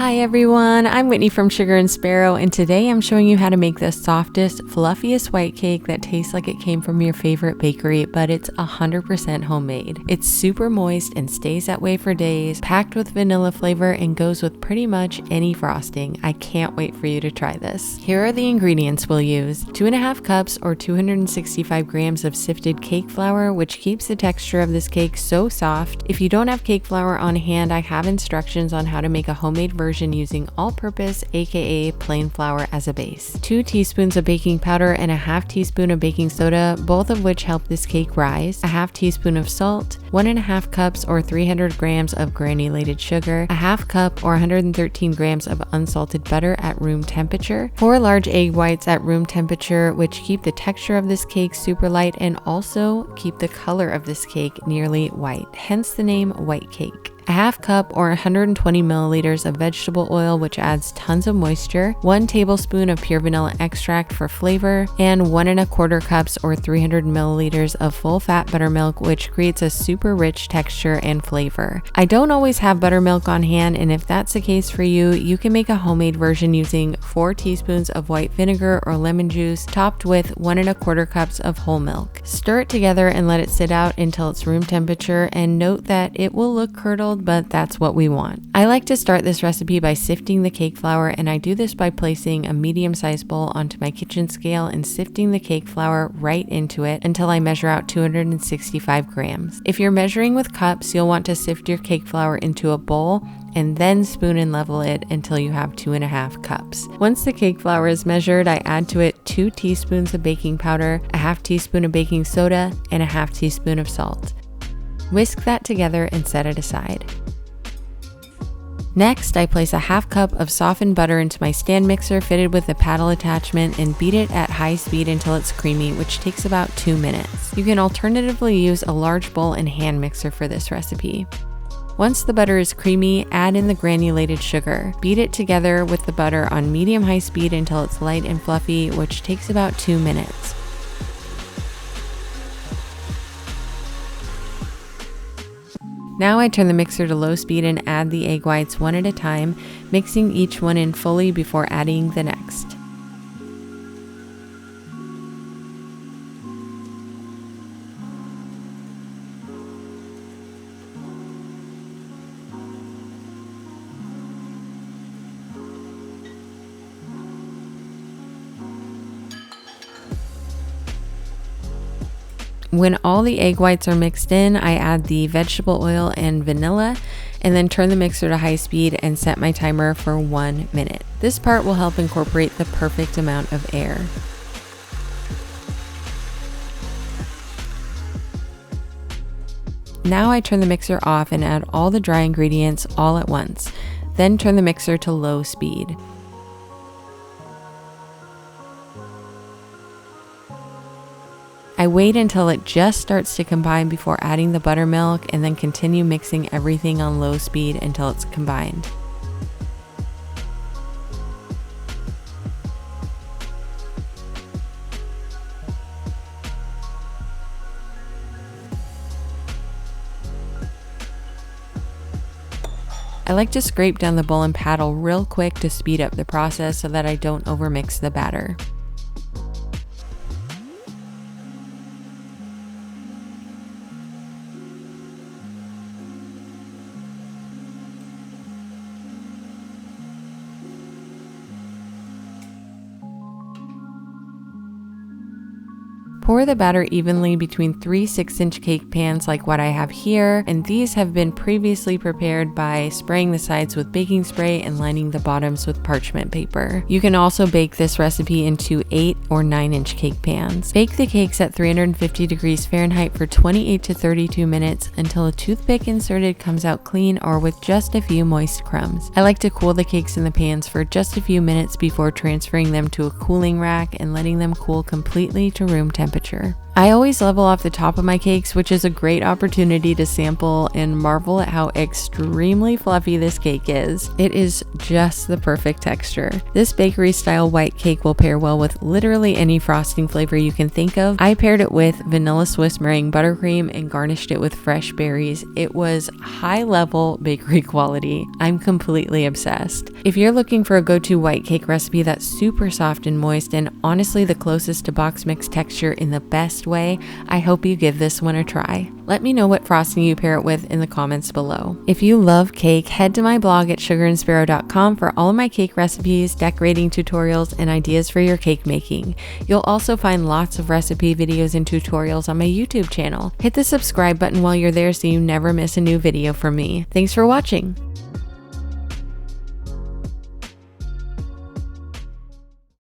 Hi everyone, I'm Whitney from Sugar and Sparrow, and today I'm showing you how to make the softest, fluffiest white cake that tastes like it came from your favorite bakery, but it's 100% homemade. It's super moist and stays that way for days, packed with vanilla flavor, and goes with pretty much any frosting. I can't wait for you to try this. Here are the ingredients we'll use. 2.5 cups or 265 grams of sifted cake flour, which keeps the texture of this cake so soft. If you don't have cake flour on hand, I have instructions on how to make a homemade version using all-purpose aka plain flour as a base. 2 teaspoons of baking powder and a half teaspoon of baking soda, both of which help this cake rise. A half teaspoon of salt, 1.5 cups or 300 grams of granulated sugar, a half cup or 113 grams of unsalted butter at room temperature, 4 large egg whites at room temperature, which keep the texture of this cake super light and also keep the color of this cake nearly white, hence the name white cake. A half cup or 120 milliliters of vegetable oil, which adds tons of moisture, 1 tablespoon of pure vanilla extract for flavor, and 1.25 cups or 300 milliliters of full fat buttermilk, which creates a super rich texture and flavor. I don't always have buttermilk on hand, and if that's the case for you, you can make a homemade version using 4 teaspoons of white vinegar or lemon juice topped with 1.25 cups of whole milk. Stir it together and let it sit out until it's room temperature, and note that it will look curdled, but that's what we want. I like to start this recipe by sifting the cake flour, and I do this by placing a medium-sized bowl onto my kitchen scale and sifting the cake flour right into it until I measure out 265 grams. If you're measuring with cups, you'll want to sift your cake flour into a bowl and then spoon and level it until you have 2.5 cups. Once the cake flour is measured, I add to it 2 teaspoons of baking powder, a half teaspoon of baking soda, and a half teaspoon of salt. Whisk that together and set it aside. Next, I place a half cup of softened butter into my stand mixer fitted with a paddle attachment and beat it at high speed until it's creamy, which takes about 2 minutes. You can alternatively use a large bowl and hand mixer for this recipe. Once the butter is creamy, add in the granulated sugar. Beat it together with the butter on medium-high speed until it's light and fluffy, which takes about 2 minutes. Now I turn the mixer to low speed and add the egg whites one at a time, mixing each one in fully before adding the next. When all the egg whites are mixed in, I add the vegetable oil and vanilla, and then turn the mixer to high speed and set my timer for 1 minute. This part will help incorporate the perfect amount of air. Now I turn the mixer off and add all the dry ingredients all at once, then turn the mixer to low speed. I wait until it just starts to combine before adding the buttermilk, and then continue mixing everything on low speed until it's combined. I like to scrape down the bowl and paddle real quick to speed up the process so that I don't overmix the batter. Pour the batter evenly between 3 6-inch cake pans like what I have here, and these have been previously prepared by spraying the sides with baking spray and lining the bottoms with parchment paper. You can also bake this recipe into 8 or 9-inch cake pans. Bake the cakes at 350 degrees Fahrenheit for 28 to 32 minutes until a toothpick inserted comes out clean or with just a few moist crumbs. I like to cool the cakes in the pans for just a few minutes before transferring them to a cooling rack and letting them cool completely to room temperature. I always level off the top of my cakes, which is a great opportunity to sample and marvel at how extremely fluffy this cake is. It is just the perfect texture. This bakery style white cake will pair well with literally any frosting flavor you can think of. I paired it with vanilla Swiss meringue buttercream and garnished it with fresh berries. It was high level bakery quality. I'm completely obsessed. If you're looking for a go-to white cake recipe that's super soft and moist and honestly the closest to box mix texture in the best way, I hope you give this one a try. Let me know what frosting you pair it with in the comments below. If you love cake, head to my blog at sugarandsparrow.com for all of my cake recipes, decorating tutorials, and ideas for your cake making. You'll also find lots of recipe videos and tutorials on my YouTube channel. Hit the subscribe button while you're there so you never miss a new video from me. Thanks for watching.